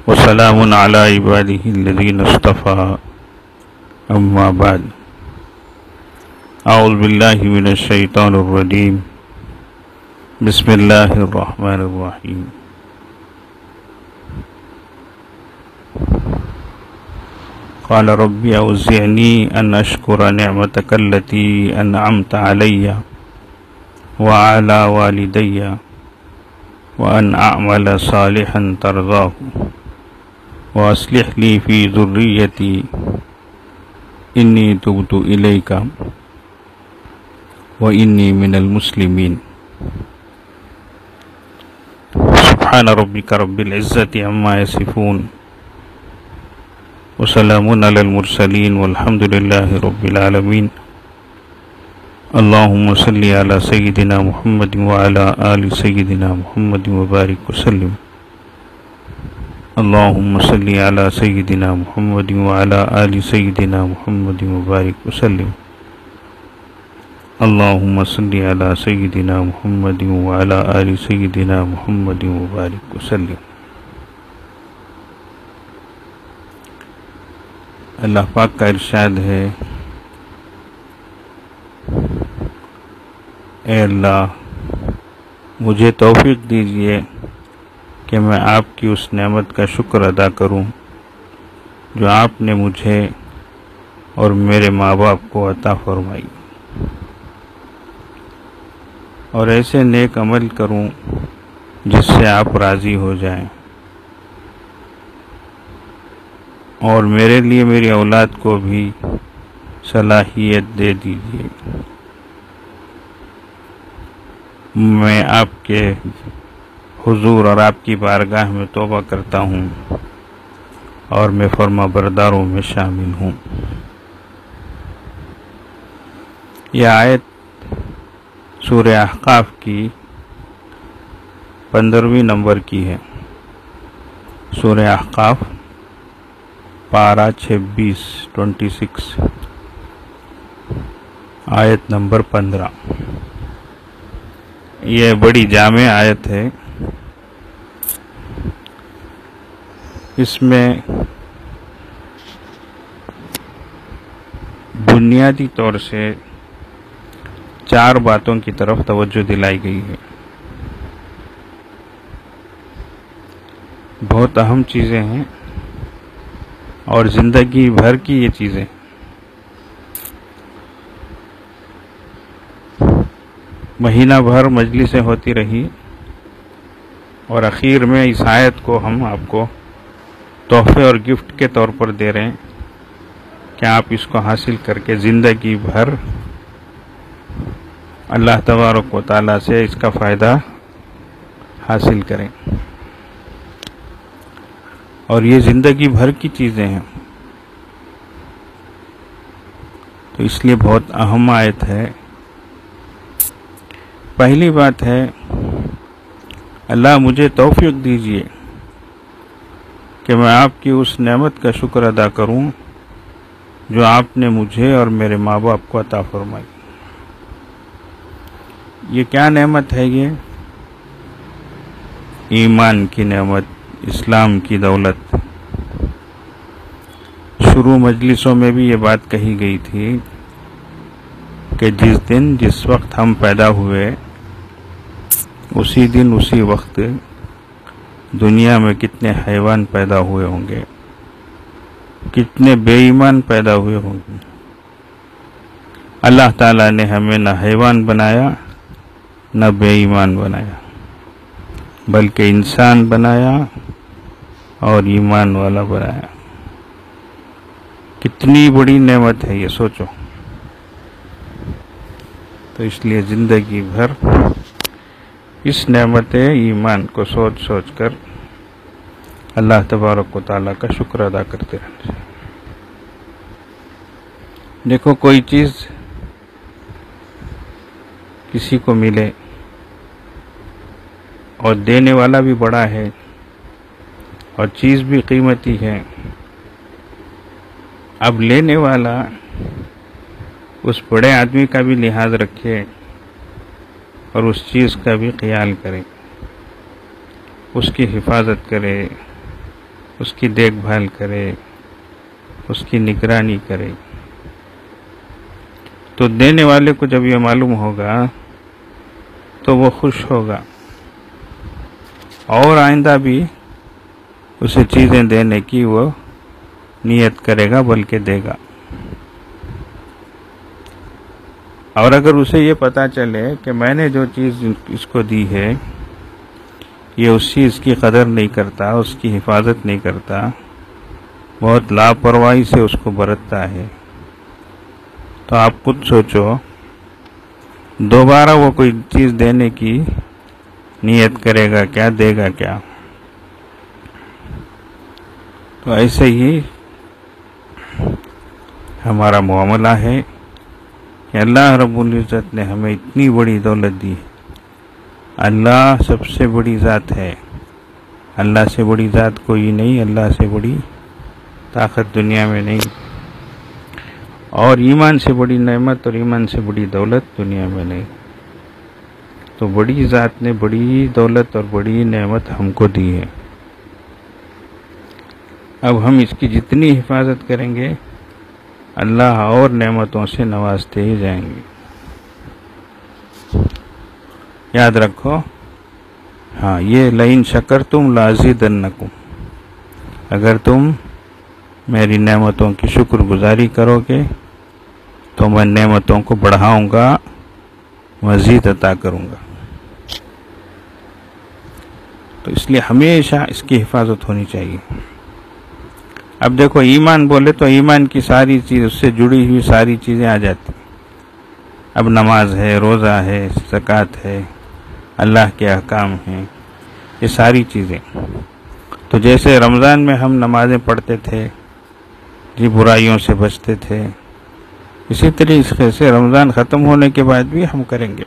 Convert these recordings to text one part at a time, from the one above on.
وسلام على عباده الذين اصطفى أما بعد أعوذ بالله من الشيطان الرجيم بسم الله الرحمن الرحيم قال ربي أوزعني أن أشكر نعمتك التي أنعمت علي وعلى والدي وأن أعمل صالحا ترضاه وأصلح لي في ذريتي إني تبت إليك وإني من المسلمين سبحان ربك رب العزة عما يصفون وسلام على المرسلين والحمد لله رب العالمين اللهم صل على سيدنا محمد وعلى آل سيدنا محمد وبارك وسلم اللهم صل على سيدنا محمد وعلى آل سيدنا محمد وبارك وسلم اللهم صل على سيدنا محمد وعلى آل سيدنا محمد وبارك وسلم۔ اللہ پاک کا ارشاد ہے، اے اللہ مجھے توفیق دیجئے کہ میں آپ کی اس نعمت کا شکر ادا کروں جو آپ نے مجھے اور میرے ماں باپ کو عطا فرمائی، اور ایسے نیک عمل کروں جس سے آپ راضی ہو جائیں، اور میرے لیے میری اولاد کو بھی صلاحیت دے دیجیے۔ میں آپ کے حضور اور آپ کی بارگاہ میں توبہ کرتا ہوں اور میں فرما برداروں میں شامل ہوں۔ یہ آیت سورہ احقاف کی 15ویں نمبر کی ہے۔ سورہ احقاف پارہ 26 آیت نمبر 15۔ یہ بڑی جامع آیت ہے۔ اس میں بنیادی طور سے 4 باتوں کی طرف توجہ دلائی گئی ہے۔ بہت اہم چیزیں ہیں اور زندگی بھر کی یہ چیزیں، مہینہ بھر مجلسیں ہوتی رہی، اور اخیر میں اس آیت کو ہم آپ کو تحفے اور گفٹ کے طور پر دے رہے ہیں کہ آپ اس کو حاصل کر کے زندگی بھر اللہ تبارک و تعالیٰ سے اس کا فائدہ حاصل کریں، اور یہ زندگی بھر کی چیزیں ہیں، تو اس لیے بہت اہم آیت ہے۔ پہلی بات ہے، اللہ مجھے توفیق دیجیے کہ میں آپ کی اس نعمت کا شکر ادا کروں جو آپ نے مجھے اور میرے ماں باپ کو عطا فرمائی۔ یہ کیا نعمت ہے؟ یہ ایمان کی نعمت، اسلام کی دولت۔ شروع مجلسوں میں بھی یہ بات کہی گئی تھی کہ جس وقت ہم پیدا ہوئے اسی دن اسی وقت دنیا میں کتنے حیوان پیدا ہوئے ہوں گے، کتنے بے ایمان پیدا ہوئے ہوں گے۔ اللہ تعالیٰ نے ہمیں نہ حیوان بنایا نہ بے ایمان بنایا، بلکہ انسان بنایا اور ایمان والا بنایا۔ کتنی بڑی نعمت ہے یہ، سوچو۔ تو اس لیے زندگی بھر اس نعمت ایمان کو سوچ سوچ کر اللہ تبارک و تعالیٰ کا شکر ادا کرتے رہنا چاہیے۔ دیکھو، کوئی چیز کسی کو ملے اور دینے والا بھی بڑا ہے اور چیز بھی قیمتی ہے، اب لینے والا اس بڑے آدمی کا بھی لحاظ رکھے اور اس چیز کا بھی خیال کرے، اس کی حفاظت کرے، اس کی دیکھ بھال کرے، اس کی نگرانی کرے، تو دینے والے کو جب یہ معلوم ہوگا تو وہ خوش ہوگا اور آئندہ بھی اسے چیزیں دینے کی وہ نیت کرے گا، بلکہ دے گا۔ اور اگر اسے یہ پتہ چلے کہ میں نے جو چیز اس کو دی ہے یہ اس چیز کی قدر نہیں کرتا، اس کی حفاظت نہیں کرتا، بہت لاپرواہی سے اس کو برتتا ہے، تو آپ خود سوچو دوبارہ وہ کوئی چیز دینے کی نیت کرے گا کیا، دے گا کیا؟ تو ایسے ہی ہمارا معاملہ ہے کہ اللہ رب العزت نے ہمیں اتنی بڑی دولت دی ہے۔ اللہ سب سے بڑی ذات ہے، اللہ سے بڑی ذات کوئی نہیں، اللہ سے بڑی طاقت دنیا میں نہیں، اور ایمان سے بڑی نعمت اور ایمان سے بڑی دولت دنیا میں نہیں۔ تو بڑی ذات نے بڑی دولت اور بڑی نعمت ہم کو دی ہے، اب ہم اس کی جتنی حفاظت کریں گے اللہ اور نعمتوں سے نوازتے ہی جائیں گے۔ یاد رکھو، ہاں یہ لئن شکرتم لازیدنکم، اگر تم میری نعمتوں کی شکر گزاری کرو گے تو میں نعمتوں کو بڑھاؤں گا، مزید عطا کروں گا۔ تو اس لیے ہمیشہ اس کی حفاظت ہونی چاہیے۔ اب دیکھو ایمان بولے تو ایمان کی ساری چیز، اس سے جڑی ہوئی ساری چیزیں آ جاتی۔ اب نماز ہے، روزہ ہے، زکوٰۃ ہے، اللہ کے احکام ہیں، یہ ساری چیزیں۔ تو جیسے رمضان میں ہم نمازیں پڑھتے تھے، جی برائیوں سے بچتے تھے، اسی طریقے سے رمضان ختم ہونے کے بعد بھی ہم کریں گے۔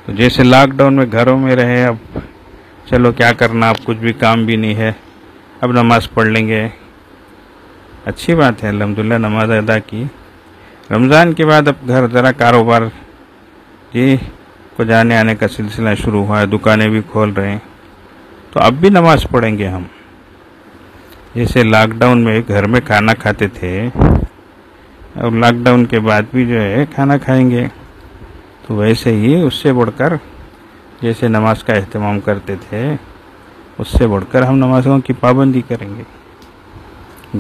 تو جیسے لاک ڈاؤن میں گھروں میں رہے، اب چلو کیا کرنا، اب کچھ بھی کام بھی نہیں ہے، اب نماز پڑھ لیں گے، اچھی بات ہے، الحمدللہ نماز ادا کی۔ رمضان کے بعد اب گھر ذرا کاروبار جی کو جانے آنے کا سلسلہ شروع ہوا ہے، دکانیں بھی کھول رہے ہیں، تو اب بھی نماز پڑھیں گے ہم۔ جیسے لاک ڈاؤن میں گھر میں کھانا کھاتے تھے، اب لاک ڈاؤن کے بعد بھی جو ہے کھانا کھائیں گے، تو ویسے ہی اس سے بڑھ کر جیسے نماز کا اہتمام کرتے تھے، اس سے بڑھ کر ہم نمازوں کی پابندی کریں گے۔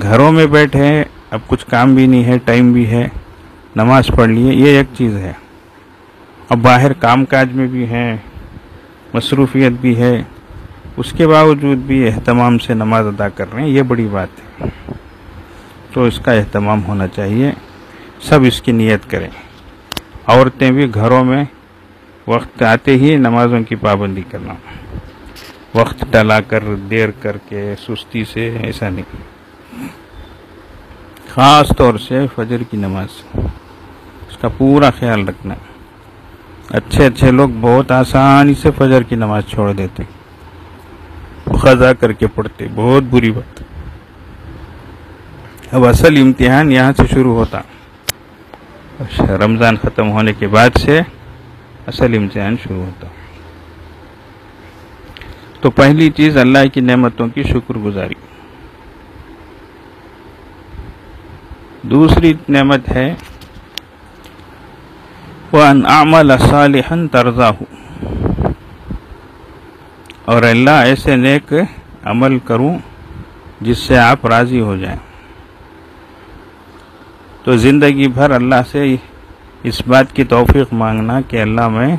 گھروں میں بیٹھے، اب کچھ کام بھی نہیں ہے، ٹائم بھی ہے، نماز پڑھ لیے، یہ ایک چیز ہے۔ اب باہر کام کاج میں بھی ہیں، مصروفیت بھی ہے، اس کے باوجود بھی اہتمام سے نماز ادا کر رہے ہیں، یہ بڑی بات ہے۔ تو اس کا اہتمام ہونا چاہیے، سب اس کی نیت کریں۔ عورتیں بھی گھروں میں وقت آتے ہی نمازوں کی پابندی کرنا، وقت ٹلا کر، دیر کر کے، سستی سے، ایسا نہیں۔ خاص طور سے فجر کی نماز، اس کا پورا خیال رکھنا۔ اچھے لوگ بہت آسانی سے فجر کی نماز چھوڑ دیتے، قضا کر کے پڑھتے، بہت بری بات۔ اب اصل امتحان یہاں سے شروع ہوتا، رمضان ختم ہونے کے بعد سے اصل امتحان شروع ہوتا۔ تو پہلی چیز اللہ کی نعمتوں کی شکر گزاری۔ دوسری نعمت ہے وَأَنْ أَعْمَلَ صَالِحًا تَرْضَاهُ، اور اللہ ایسے نیک عمل کروں جس سے آپ راضی ہو جائیں۔ تو زندگی بھر اللہ سے اس بات کی توفیق مانگنا کہ اللہ میں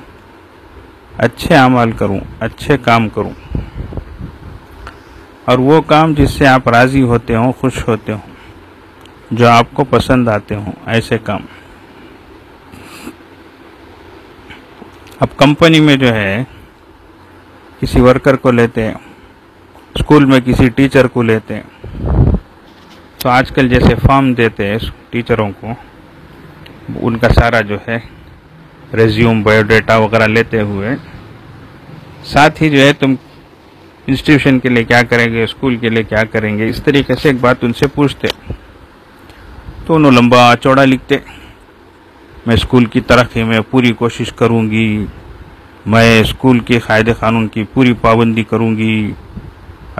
اچھے اعمال کروں، اچھے کام کروں، اور وہ کام جس سے آپ راضی ہوتے ہوں، خوش ہوتے ہوں، جو آپ کو پسند آتے ہوں، ایسے کام۔ اب کمپنی میں جو ہے کسی ورکر کو لیتے ہیں، اسکول میں کسی ٹیچر کو لیتے ہیں، تو آج کل جیسے فارم دیتے ہیں ٹیچروں کو، ان کا سارا جو ہے ریزیوم، بایو ڈیٹا وغیرہ لیتے ہوئے، ساتھ ہی جو ہے تم انسٹیٹیوشن کے لیے کیا کریں گے، اسکول کے لیے کیا کریں گے، اس طریقے سے ایک بات ان سے پوچھتے، تو انہوں لمبا چوڑا لکھتے، میں اسکول کی ترقی میں پوری کوشش کروں گی، میں اسکول کے قاعدے قانون کی پوری پابندی کروں گی،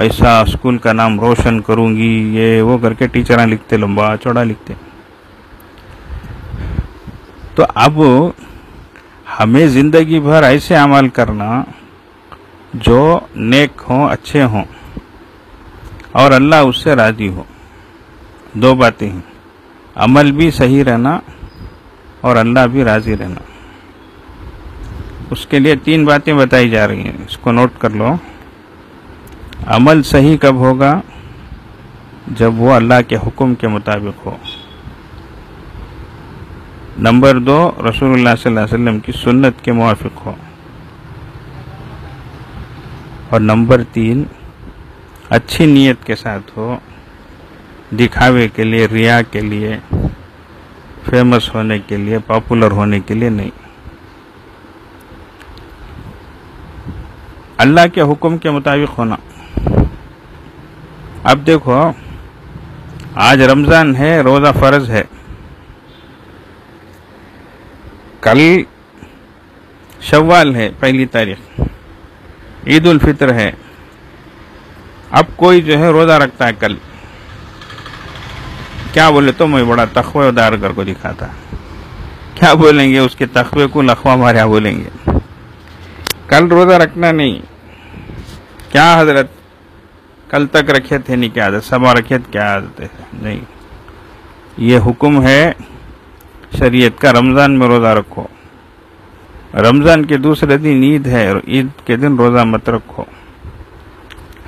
ایسا اسکول کا نام روشن کروں گی، یہ وہ کر کے ٹیچراں لکھتے، لمبا چوڑا لکھتے. تو اب ہمیں زندگی بھر ایسے عمل کرنا جو نیک ہوں، اچھے ہوں اور اللہ اس سے راضی ہو. دو باتیں ہیں، عمل بھی صحیح رہنا اور اللہ بھی راضی رہنا. اس کے لیے 3 باتیں بتائی جا رہی ہیں، اس کو نوٹ کر لو. عمل صحیح کب ہوگا؟ جب وہ اللہ کے حکم کے مطابق ہو. نمبر 2، رسول اللہ صلی اللہ علیہ وسلم کی سنت کے موافق ہو. اور نمبر 3، اچھی نیت کے ساتھ ہو، دکھاوے کے لیے، ریا کے لیے، فیمس ہونے کے لیے، پاپولر ہونے کے لیے نہیں. اللہ کے حکم کے مطابق ہونا. اب دیکھو، آج رمضان ہے، روزہ فرض ہے، کل شوال ہے 1 تاریخ، عید الفطر ہے. اب کوئی جو ہے روزہ رکھتا ہے کل، کیا بولے تو میں بڑا تقوی دار کر کو دکھاتا. کیا بولیں گے؟ اس کے تقوی کو لخوا ماریا بولیں گے. کل روزہ رکھنا نہیں. کیا حضرت کل تک رکھے تھے نہیں، کیا عادت، صبح رکھے تھے، کیا عادت ہے؟ نہیں، یہ حکم ہے شریعت کا، رمضان میں روزہ رکھو. رمضان کے دوسرے دن عید ہے، اور عید کے دن روزہ مت رکھو.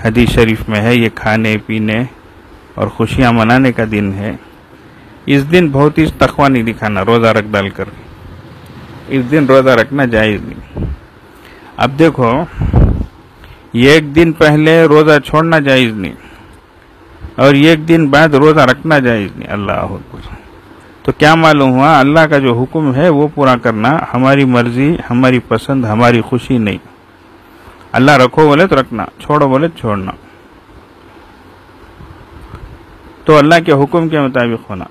حدیث شریف میں ہے یہ کھانے پینے اور خوشیاں منانے کا دن ہے. اس دن بہت ہی تقوی نہیں دکھانا روزہ رکھ ڈال کر. اس دن روزہ رکھنا جائز نہیں. اب دیکھو، ایک دن پہلے روزہ چھوڑنا جائز نہیں، اور ایک دن بعد روزہ رکھنا جائز نہیں. اللہ اکبر. تو کیا معلوم ہوا؟ اللہ کا جو حکم ہے وہ پورا کرنا، ہماری مرضی، ہماری پسند، ہماری خوشی نہیں. اللہ رکھو بولے تو رکھنا، چھوڑو بولے تو چھوڑنا. تو اللہ کے حکم کے مطابق ہونا،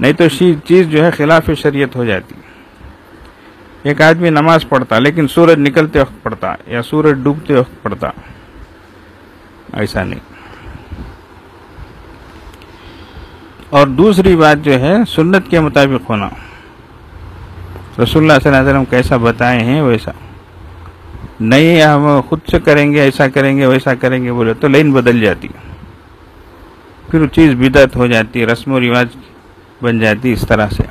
نہیں تو چیز جو ہے خلاف شریعت ہو جاتی. ایک آدمی نماز پڑھتا لیکن سورج نکلتے وقت پڑھتا یا سورج ڈوبتے وقت پڑھتا، ایسا نہیں. اور دوسری بات جو ہے سنت کے مطابق ہونا. رسول اللہ صلی اللہ علیہ وسلم کیسا بتائے ہیں ویسا نہیں. ہم خود سے کریں گے، ایسا کریں گے، ویسا کریں گے بولے تو لائن بدل جاتی، پھر وہ چیز بدعت ہو جاتی، رسم و رواج بن جاتی اس طرح سے.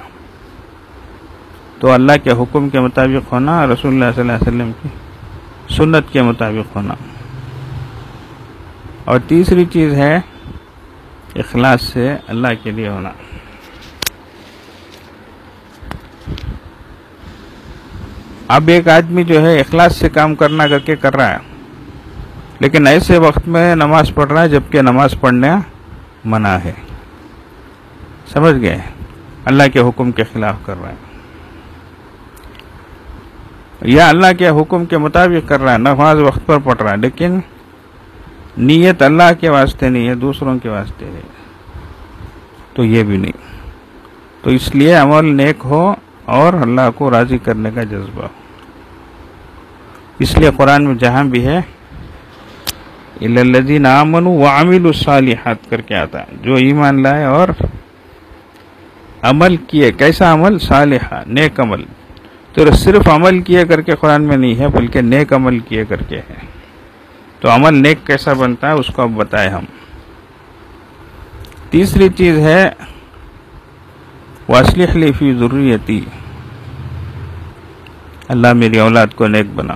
تو اللہ کے حکم کے مطابق ہونا، رسول اللہ صلی اللہ علیہ وسلم کی سنت کے مطابق ہونا. اور تیسری چیز ہے اخلاص سے اللہ کے لیے ہونا. اب ایک آدمی جو ہے اخلاص سے کام کرنا کر کے کر رہا ہے، لیکن ایسے وقت میں نماز پڑھ رہا ہے جبکہ نماز پڑھنا منع ہے. سمجھ گئے؟ اللہ کے حکم کے خلاف کر رہا ہے، یا اللہ کے حکم کے مطابق کر رہا ہے، نماز وقت پر پڑھ رہا ہے لیکن نیت اللہ کے واسطے نہیں ہے، دوسروں کے واسطے ہے، تو یہ بھی نہیں. تو اس لیے عمل نیک ہو اور اللہ کو راضی کرنے کا جذبہ ہو. اس لیے قرآن میں جہاں بھی ہے اِلَّا الَّذِينَ آمَنُوا وَعَمِلُوا الصَّالِحَاتِ کر کے آتا ہے، جو ایمان لائے اور عمل کیے. کیسا عمل؟ صالحہ، نیک عمل. تو صرف عمل کیے کر کے قرآن میں نہیں ہے، بلکہ نیک عمل کیے کر کے ہے. تو عمل نیک کیسا بنتا ہے اس کو اب بتائے ہم. تیسری چیز ہے وَأَصْلِحْ لِي فِي ذُرِّيَّتِي، اللہ میری اولاد کو نیک بنا.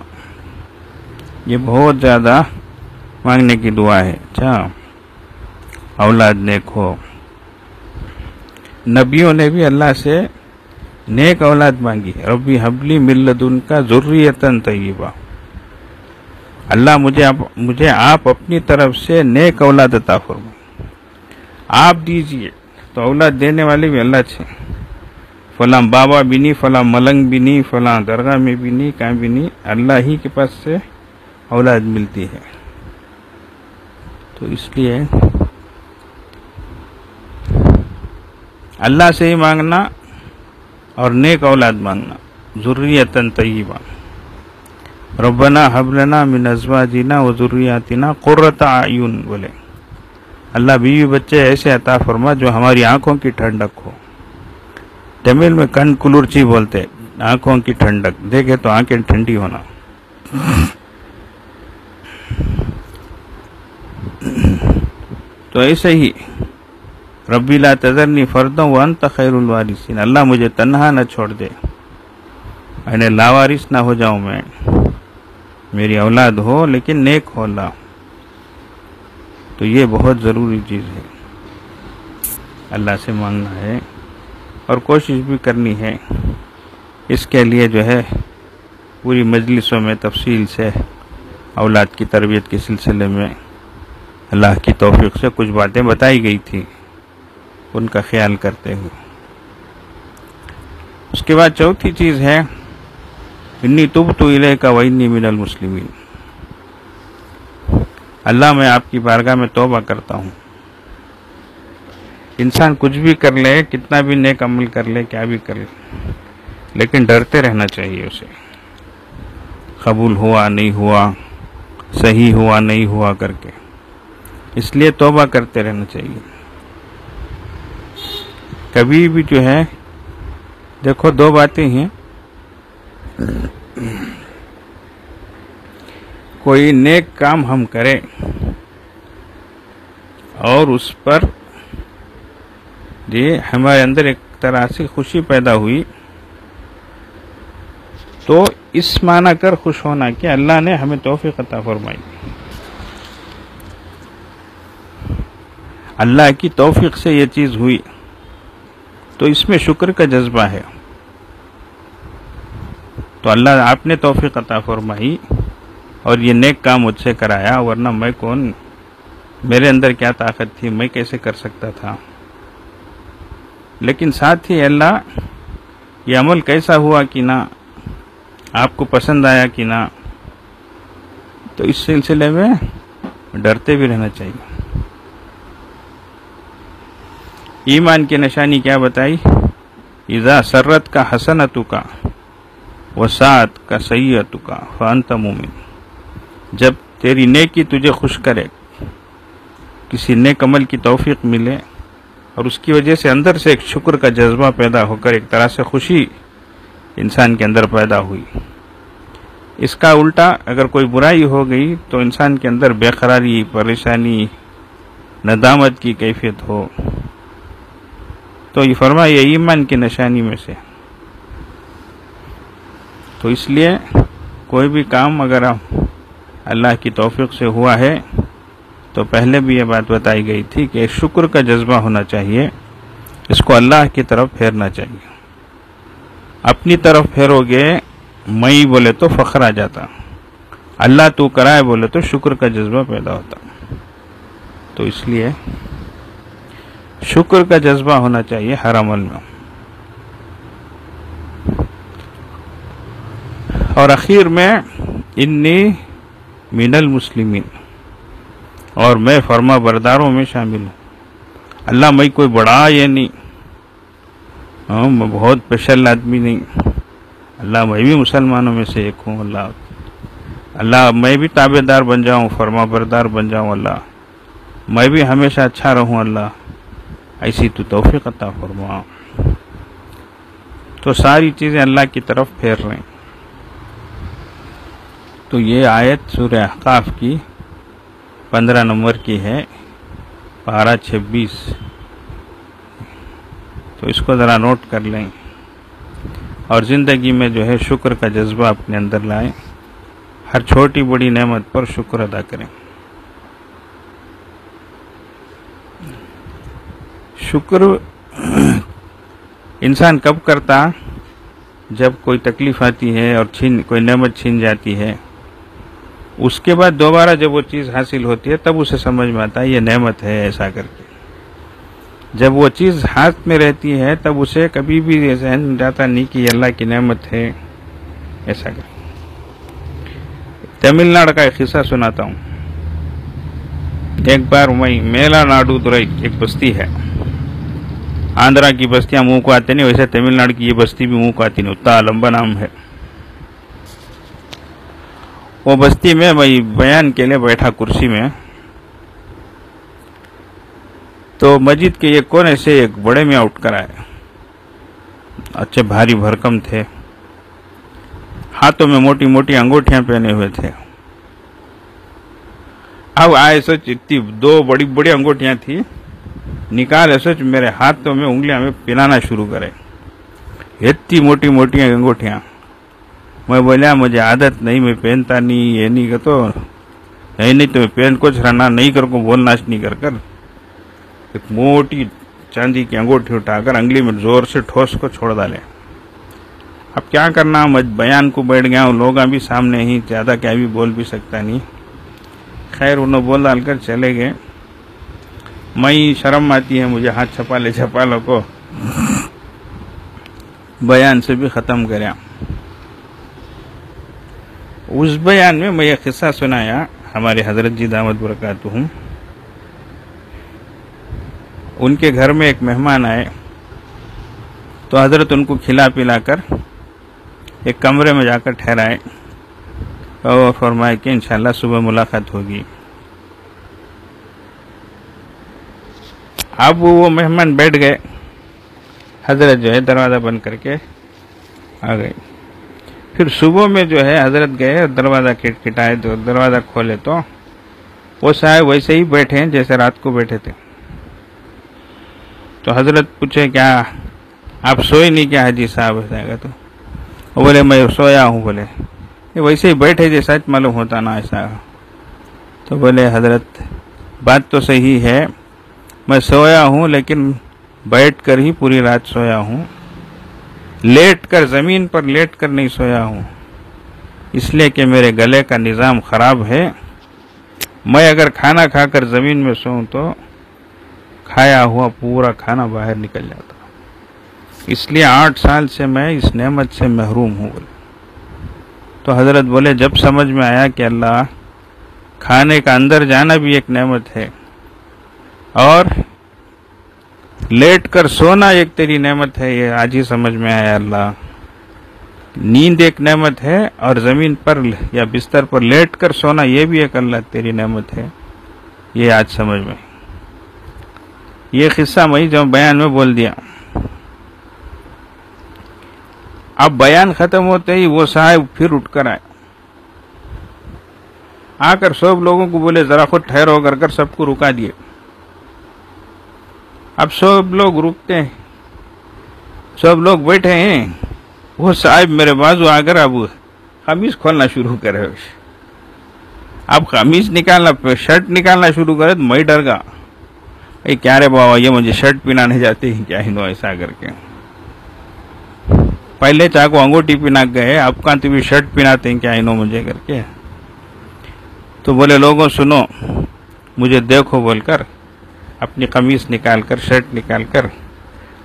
یہ بہت زیادہ مانگنے کی دعا ہے. اچھا، اولاد نیک ہو. نبیوں نے بھی اللہ سے نیک اولاد مانگی ہے. ربی حبلی من لدنک ذریۃ طیبہ، اللہ مجھے آپ اپنی طرف سے نیک اولاد عطا فرمائیں. آپ دیجئے. تو اولاد دینے والے بھی اللہ چھے. فلاں بابا بھی نہیں، فلاں ملنگ بھی نہیں، فلاں درگاہ میں بھی نہیں، کہیں بھی نہیں، اللہ ہی کے پاس سے اولاد ملتی ہے. تو اس لیے اللہ سے ہی مانگنا اور نیک اولاد مانگنا. ذریۃ طیبہ. ربنا هب لنا من ازواجنا وذریاتنا قرۃ اعین، بولے اللہ بیوی بچے ایسے عطا فرما جو ہماری آنکھوں کی ٹھنڈک ہو. تمل میں کن کلرچی بولتے، آنکھوں کی ٹھنڈک، دیکھے تو آنکھیں ٹھنڈی ہونا. تو ایسے ہی ربی لا تذرنی فردا وانت خیر الوارثین، اللہ مجھے تنہا نہ چھوڑ دے، یعنی لاوارث نہ ہو جاؤں میں، میری اولاد ہو لیکن نیک ہو اللہ. تو یہ بہت ضروری چیز ہے، اللہ سے مانگنا ہے اور کوشش بھی کرنی ہے. اس کے لیے جو ہے پوری مجلسوں میں تفصیل سے اولاد کی تربیت کے سلسلے میں اللہ کی توفیق سے کچھ باتیں بتائی گئی تھی، ان کا خیال کرتے ہوئے. اس کے بعد چوتھی چیز ہے انی تبت الیک وانی من المسلمین، اللہ میں آپ کی بارگاہ میں توبہ کرتا ہوں. انسان کچھ بھی کر لے، کتنا بھی نیک عمل کر لے، کیا بھی کر لے، لیکن ڈرتے رہنا چاہیے اسے، قبول ہوا نہیں ہوا، صحیح ہوا نہیں ہوا کر کے، اس لیے توبہ کرتے رہنا چاہیے. کبھی بھی جو ہے دیکھو دو باتیں ہیں، کوئی نیک کام ہم کریں اور اس پر یہ ہمارے اندر ایک طرح سے خوشی پیدا ہوئی، تو اس معنی کر خوش ہونا کہ اللہ نے ہمیں توفیق عطا فرمائی، اللہ کی توفیق سے یہ چیز ہوئی، تو اس میں شکر کا جذبہ ہے. تو اللہ آپ نے توفیق عطا فرمائی اور یہ نیک کام مجھ سے کرایا، ورنہ میں کون، میرے اندر کیا طاقت تھی، میں کیسے کر سکتا تھا. لیکن ساتھ ہی اللہ یہ عمل کیسا ہوا کہ نہ، آپ کو پسند آیا کہ نہ، تو اس سلسلے میں ڈرتے بھی رہنا چاہیے. ایمان کی نشانی کیا بتائی؟ اذا سرت کا حسنتک وساعت کا سیئتک فانت مومن، جب تیری نیکی تجھے خوش کرے، کسی نیک عمل کی توفیق ملے اور اس کی وجہ سے اندر سے ایک شکر کا جذبہ پیدا ہو کر ایک طرح سے خوشی انسان کے اندر پیدا ہوئی. اس کا الٹا اگر کوئی برائی ہو گئی تو انسان کے اندر بے قراری، پریشانی، ندامت کی کیفیت ہو، تو یہ فرمایا یہ ایمان کی نشانی میں سے. تو اس لیے کوئی بھی کام اگر اللہ کی توفیق سے ہوا ہے تو پہلے بھی یہ بات بتائی گئی تھی کہ شکر کا جذبہ ہونا چاہیے، اس کو اللہ کی طرف پھیرنا چاہیے. اپنی طرف پھیرو گے میں بولے تو فخر آ جاتا، اللہ تو کرائے بولے تو شکر کا جذبہ پیدا ہوتا. تو اس لیے شکر کا جذبہ ہونا چاہیے ہر عمل میں. اور اخیر میں انی من المسلمین، اور میں فرما برداروں میں شامل ہوں. اللہ میں کوئی بڑا یہ نہیں، میں بہت اسپیشل آدمی نہیں، اللہ میں بھی مسلمانوں میں سے ایک ہوں. اللہ میں بھی تابع دار بن جاؤں، فرما بردار بن جاؤں، اللہ میں بھی ہمیشہ اچھا رہوں، اللہ ایسی تو توفیق عطا فرما. تو ساری چیزیں اللہ کی طرف پھیر رہے ہیں. تو یہ آیت سورہ احقاف کی 15 نمبر کی ہے، پارہ 26. تو اس کو ذرا نوٹ کر لیں اور زندگی میں جو ہے شکر کا جذبہ اپنے اندر لائیں، ہر چھوٹی بڑی نعمت پر شکر ادا کریں. شکر انسان کب کرتا؟ جب کوئی تکلیف آتی ہے اور کوئی نعمت چھین جاتی ہے، اس کے بعد دوبارہ جب وہ چیز حاصل ہوتی ہے تب اسے سمجھ میں آتا ہے یہ نعمت ہے ایسا کر کے. جب وہ چیز ہاتھ میں رہتی ہے تب اسے کبھی بھی ذہن میں جاتا نہیں کہ یہ اللہ کی نعمت ہے ایسا کر. تمل ناڈو کا ایک قصہ سناتا ہوں. ایک بار میں میلا ناڈو درائی ایک بستی ہے، آندھرا کی بستیاں منہ کو آتے نہیں، ویسے تمل ناڈو کی یہ بستی بھی منہ کو آتی نہیں، اتنا لمبا نام ہے. وہ بستی میں میں بیان کے لیے بیٹھا کرسی میں، تو مسجد کے ایک کونے سے ایک بڑے میں اٹھ کر آئے، اچھے بھاری بھرکم تھے، ہاتھوں میں موٹی موٹی انگوٹھیاں پہنے ہوئے تھے۔ اب آئے سوچ اتنی 2 بڑی بڑی انگوٹھیاں تھی، نکالے سوچ میرے ہاتھوں میں انگلیاں میں پلانا شروع کرے، اتنی موٹی موٹی انگوٹھیاں۔ میں بولیا مجھے عادت نہیں، میں پہنتا نہیں، یہ نہیں کہ تو نہیں تو میں پہن کچھ رہنا نہیں کر کو بولنا نہیں کر ایک موٹی چاندی کی انگوٹھی اٹھا کر انگلی میں زور سے ٹھوس کو چھوڑ ڈالے۔ اب کیا کرنا، میں بیان کو بیٹھ گیا ہوں، لوگ بھی سامنے ہی، زیادہ کیا بھی بول بھی سکتا نہیں۔ خیر انہوں بول ڈال کر چلے گئے۔ میں شرم آتی ہے مجھے، ہاتھ چھپا لو کو بیان سے بھی ختم کریا۔ اس بیان میں یہ قصہ سنایا، ہمارے حضرت جی دامت برکاتہم، ان کے گھر میں ایک مہمان آئے تو حضرت ان کو کھلا پلا کر ایک کمرے میں جا کر ٹھہرائے اور فرمائے کہ انشاءاللہ صبح ملاقات ہوگی۔ اب وہ مہمان بیٹھ گئے، حضرت جو ہے دروازہ بند کر کے آ گئے۔ پھر صبح میں جو ہے حضرت گئے، دروازہ کھٹکھٹائے تو دروازہ کھولے تو وہ صاحب ویسے ہی بیٹھے ہیں جیسے رات کو بیٹھے تھے۔ تو حضرت پوچھے کیا آپ سوئے نہیں کیا حاجی صاحب؟ ایسا تو وہ بولے میں سویا ہوں۔ بولے ویسے ہی بیٹھے جیسا معلوم ہوتا نا ایسا۔ تو بولے حضرت بات تو صحیح ہے، میں سویا ہوں لیکن بیٹھ کر ہی پوری رات سویا ہوں، لیٹ کر زمین پر لیٹ کر نہیں سویا ہوں، اس لیے کہ میرے گلے کا نظام خراب ہے۔ میں اگر کھانا کھا کر زمین میں سوؤں تو کھایا ہوا پورا کھانا باہر نکل جاتا، اس لیے 8 سال سے میں اس نعمت سے محروم ہوں۔ تو حضرت بولے جب سمجھ میں آیا کہ اللہ کھانے کا اندر جانا بھی ایک نعمت ہے اور لیٹ کر سونا ایک تیری نعمت ہے، یہ آج ہی سمجھ میں آیا اللہ۔ نیند ایک نعمت ہے اور زمین پر یا بستر پر لیٹ کر سونا یہ بھی ایک اللہ تیری نعمت ہے، یہ آج سمجھ میں۔ یہ قصہ میں جو بیان میں بول دیا۔ اب بیان ختم ہوتے ہی وہ صاحب پھر اٹھ کر آ کر سب لوگوں کو بولے ذرا خود ٹھہرو کر سب کو رکا دیے۔ اب سب لوگ رکتے ہیں، سب لوگ بیٹھے ہیں، وہ صاحب میرے بازو آ کر اب قمیص کھولنا شروع کرے۔ اب قمیص نکالنا، شرٹ نکالنا شروع کرے تو میں ڈر گا، کیا رے بابا یہ مجھے شرٹ پہنانے جاتے ہیں کیا ہندو ایسا کر کے۔ پہلے چاہو انگوٹھی پہنا گئے، اب کہاں تو بھی شرٹ پہناتے ہیں کیا ہندو مجھے کر کے۔ تو بولے لوگوں سنو مجھے دیکھو بول کر اپنی قمیص نکال کر شرٹ نکال کر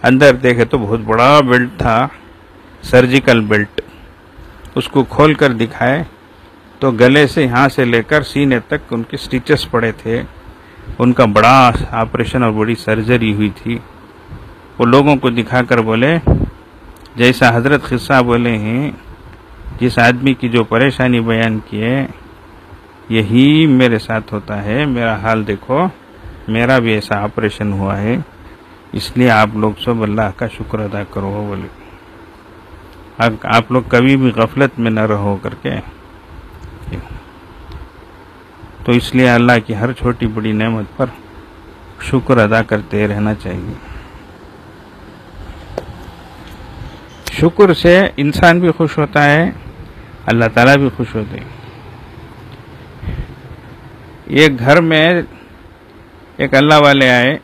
اندر دیکھے تو بہت بڑا بیلٹ تھا، سرجیکل بیلٹ۔ اس کو کھول کر دکھائے تو گلے سے یہاں سے لے کر سینے تک ان کے سٹیچز پڑے تھے، ان کا بڑا آپریشن اور بڑی سرجری ہوئی تھی۔ وہ لوگوں کو دکھا کر بولے جیسا حضرت قصہ بولے ہیں، جس آدمی کی جو پریشانی بیان کی ہے یہی میرے ساتھ ہوتا ہے، میرا حال دیکھو، میرا بھی ایسا آپریشن ہوا ہے، اس لیے آپ لوگ سب اللہ کا شکر ادا کرو۔ بولے آپ لوگ کبھی بھی غفلت میں نہ رہو کر کے، تو اس لیے اللہ کی ہر چھوٹی بڑی نعمت پر شکر ادا کرتے رہنا چاہیے۔ شکر سے انسان بھی خوش ہوتا ہے، اللہ تعالیٰ بھی خوش ہوتے ہیں۔ ایک گھر میں ایک اللہ والے آئے،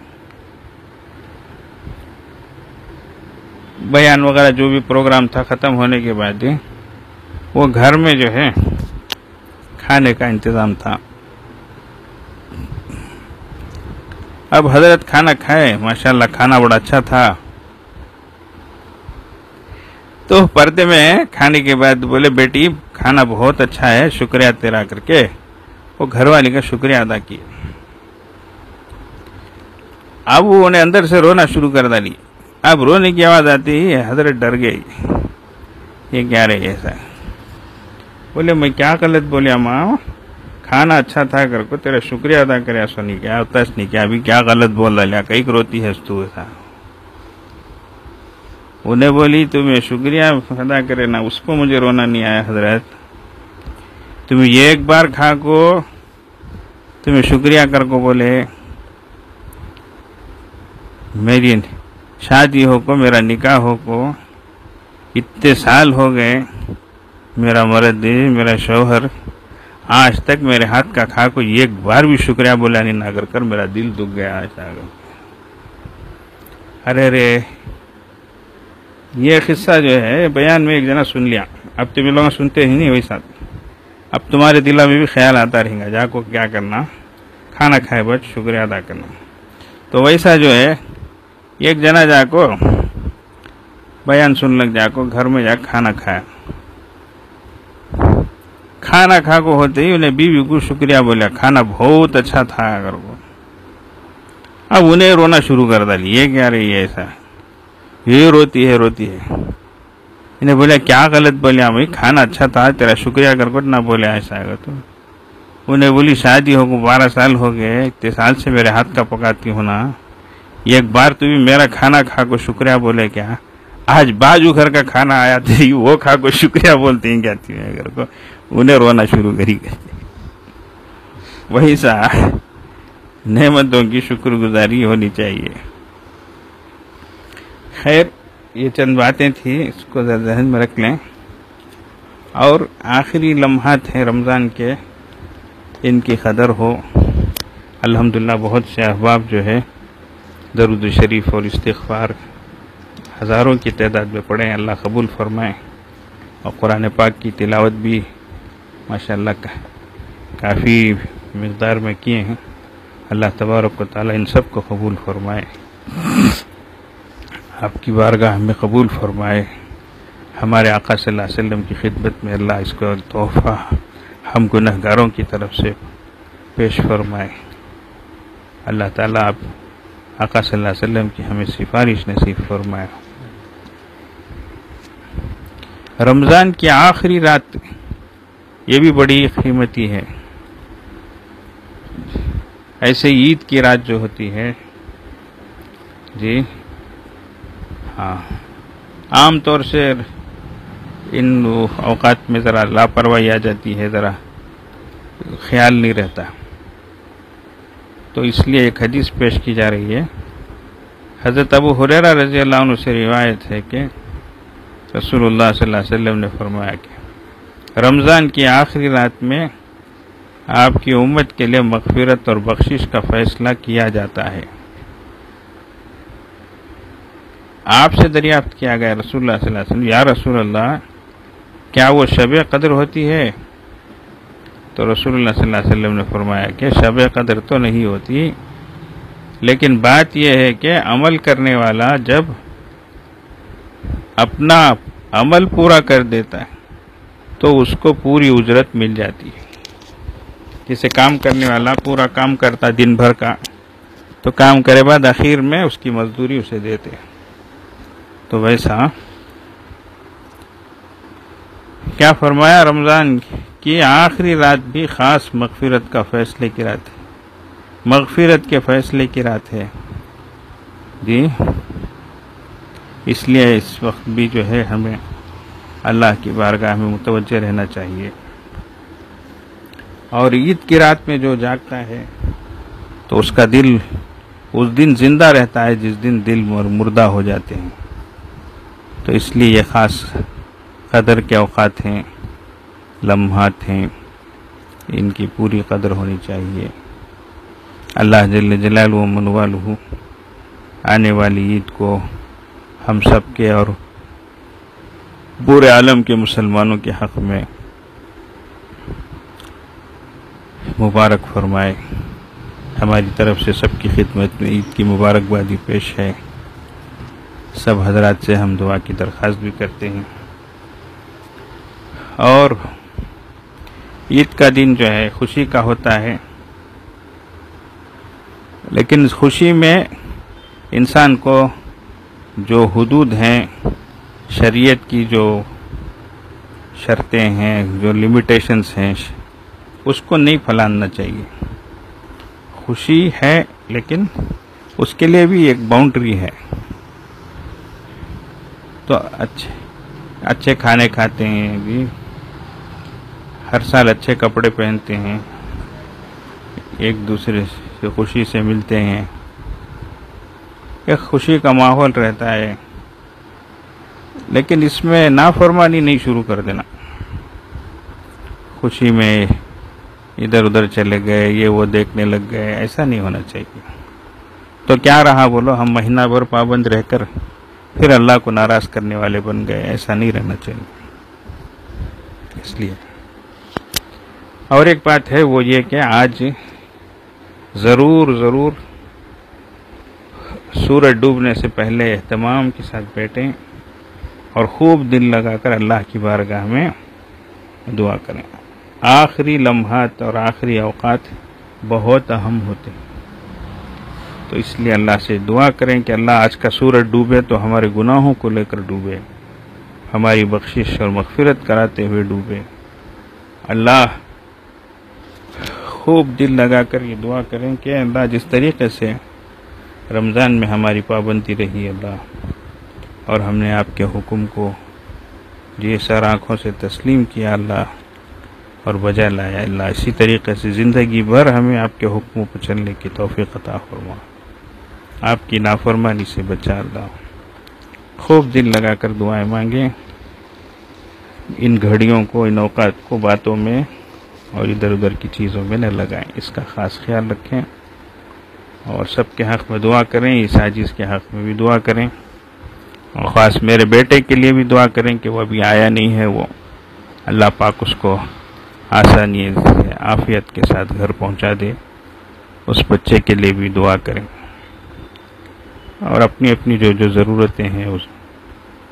بیان وغیرہ جو بھی پروگرام تھا ختم ہونے کے بعد وہ گھر میں جو ہے کھانے کا انتظام تھا۔ اب حضرت کھانا کھائے، ماشاءاللہ کھانا بڑا اچھا تھا۔ تو پردے میں کھانے کے بعد بولے بیٹی کھانا بہت اچھا ہے، شکریہ تیرا کر کے وہ گھر والی کا شکریہ ادا کیا۔ اب وہ انہیں اندر سے رونا شروع کر ڈالی۔ اب رونے کی آواز آتی ہے، حضرت ڈر گئی، یہ کیا رہے ایسا۔ بولے میں کیا غلط بولیا ماں، کھانا اچھا تھا کر کو تیرا شکریہ ادا کریا سو نہیں کیا ہوتا اس نہیں کیا ابھی کیا غلط بول رہا کئی روتی ہے تو ایسا. انہیں بولی تمہیں شکریہ ادا کرے نا اس کو مجھے رونا نہیں آیا حضرت، تمہیں یہ ایک بار کھا کو تمہیں شکریہ کر کو بولے میری شادی ہو کو میرا نکاح ہو کو اتنے سال ہو گئے، میرا مرد میرا شوہر آج تک میرے ہاتھ کا کھا کو ایک بار بھی شکریہ بولا نہیں نہ کر میرا دل دکھ گیا آج. ارے رے یہ قصہ جو ہے بیان میں ایک جنا سن لیا، اب تم لوگ سنتے ہی نہیں ویسا، اب تمہارے دل میں بھی خیال آتا رہے گا جا کو کیا کرنا، کھانا کھائے بچ شکریہ ادا کرنا. تو ویسا جو ہے ایک جنا جا کو بیان سن لگ جا کو گھر میں جا کھانا کھایا، کھانا کھا کو ہوتے ہی انہیں بیوی کو شکریہ بولیا کھانا بہت اچھا تھا اگر کو. اب انہیں رونا شروع کر ڈالی یہ کیا رہی ہے ایسا، یہ روتی ہے. انہیں بولیا کیا غلط بولیا بھائی کھانا اچھا تھا تیرا شکریہ کر کو نہ بولے ایسا اگر تو. انہیں بولی شادی ہو کو 12 سال ہو گئے، اتنے سال سے میرے ہاتھ کا پکاتی ہوں نا، ایک بار تو بھی میرا کھانا کھا کو شکریہ بولے کیا، آج بازو گھر کا کھانا آیا تھی وہ کھا کو شکریہ بولتے ہیں کہتی ہیں اگر کو. انہیں رونا شروع کری گئی. وہی سا نعمتوں کی شکر گزاری ہونی چاہیے. خیر یہ چند باتیں تھیں، اس کو ذہن میں رکھ لیں. اور آخری لمحات ہیں رمضان کے، ان کی قدر ہو. الحمدللہ بہت سے احباب جو ہے درود شریف اور استغفار ہزاروں کی تعداد میں پڑھیں، اللہ قبول فرمائے. اور قرآن پاک کی تلاوت بھی ماشاءاللہ کافی مقدار میں کیے ہیں. اللہ تبارک و تعالی ان سب کو قبول فرمائے، آپ کی بارگاہ میں قبول فرمائے. ہمارے آقا صلی اللہ علیہ وسلم کی خدمت میں اللہ اس کو تحفہ ہم گنہگاروں کی طرف سے پیش فرمائے. اللہ تعالیٰ آپ آقا صلی اللہ علیہ وسلم کی ہمیں سفارش نصیب فرمائے. رمضان کی آخری رات یہ بھی بڑی قیمتی ہے. ایسے عید کی رات جو ہوتی ہے جی ہاں، عام طور سے ان اوقات میں ذرا لاپرواہی آ جاتی ہے، ذرا خیال نہیں رہتا. تو اس لیے ایک حدیث پیش کی جا رہی ہے. حضرت ابو ہریرہ رضی اللہ عنہ سے روایت ہے کہ رسول اللہ صلی اللہ علیہ وسلم نے فرمایا کہ رمضان کی آخری رات میں آپ کی امت کے لیے مغفرت اور بخشش کا فیصلہ کیا جاتا ہے. آپ سے دریافت کیا گیا رسول اللہ صلی اللہ علیہ وسلم، یا رسول اللہ کیا وہ شب قدر ہوتی ہے؟ تو رسول اللہ صلی اللہ علیہ وسلم نے فرمایا کہ شب قدر تو نہیں ہوتی، لیکن بات یہ ہے کہ عمل کرنے والا جب اپنا عمل پورا کر دیتا ہے تو اس کو پوری اجرت مل جاتی ہے. جسے کام کرنے والا پورا کام کرتا دن بھر کا، تو کام کرے بعد آخر میں اس کی مزدوری اسے دیتے. تو ویسا کیا فرمایا، رمضان کی آخری رات بھی خاص مغفرت کا فیصلے کی رات ہے، مغفرت کے فیصلے کی رات ہے جی. اس لیے اس وقت بھی جو ہے ہمیں اللہ کی بارگاہ میں متوجہ رہنا چاہیے. اور عید کی رات میں جو جاگتا ہے تو اس کا دل اس دن زندہ رہتا ہے جس دن دل مردہ ہو جاتے ہیں. تو اس لیے یہ خاص قدر کے اوقات ہیں، لمحات ہیں، ان کی پوری قدر ہونی چاہیے. اللہ جل جلالہ و من والہ آنے والی عید کو ہم سب کے اور پورے عالم کے مسلمانوں کے حق میں مبارک فرمائے. ہماری طرف سے سب کی خدمت میں عید کی مبارکبادی پیش ہے. سب حضرات سے ہم دعا کی درخواست بھی کرتے ہیں. اور عید کا دن جو ہے خوشی کا ہوتا ہے، لیکن اس خوشی میں انسان کو جو حدود ہیں شریعت کی، جو شرطیں ہیں، جو لمیٹیشنز ہیں، اس کو نہیں پھیلانا چاہیے. خوشی ہے لیکن اس کے لیے بھی ایک باؤنڈری ہے. تو اچھے کھانے کھاتے ہیں بھی، ہر سال اچھے کپڑے پہنتے ہیں، ایک دوسرے سے خوشی سے ملتے ہیں، ایک خوشی کا ماحول رہتا ہے. لیکن اس میں نافرمانی نہیں شروع کر دینا. خوشی میں ادھر ادھر چلے گئے، یہ وہ دیکھنے لگ گئے، ایسا نہیں ہونا چاہیے. تو کیا رہا بولو، ہم مہینہ بھر پابند رہ کر پھر اللہ کو ناراض کرنے والے بن گئے. ایسا نہیں رہنا چاہیے. اس لیے اور ایک بات ہے وہ یہ کہ آج ضرور سورج ڈوبنے سے پہلے اہتمام کے ساتھ بیٹھیں اور خوب دل لگا کر اللہ کی بارگاہ میں دعا کریں. آخری لمحات اور آخری اوقات بہت اہم ہوتے ہیں. تو اس لیے اللہ سے دعا کریں کہ اللہ آج کا سورج ڈوبے تو ہمارے گناہوں کو لے کر ڈوبے، ہماری بخشش اور مغفرت کراتے ہوئے ڈوبے. اللہ خوب دل لگا کر یہ دعا کریں کہ اللہ جس طریقے سے رمضان میں ہماری پابندی رہی اللہ، اور ہم نے آپ کے حکم کو جی سر آنکھوں سے تسلیم کیا اللہ اور بجا لایا اللہ، اسی طریقے سے زندگی بھر ہمیں آپ کے حکموں پر چلنے کی توفیق عطا فرما، آپ کی نافرمانی سے بچا اللہ. خوب دل لگا کر دعائیں مانگیں. ان گھڑیوں کو، ان اوقات کو باتوں میں اور ادھر ادھر کی چیزوں میں نہ لگائیں. اس کا خاص خیال رکھیں اور سب کے حق میں دعا کریں. اس عاجز کے حق میں بھی دعا کریں اور خاص میرے بیٹے کے لیے بھی دعا کریں کہ وہ ابھی آیا نہیں ہے، وہ اللہ پاک اس کو آسانی سے عافیت کے ساتھ گھر پہنچا دے. اس بچے کے لیے بھی دعا کریں اور اپنی اپنی جو ضرورتیں ہیں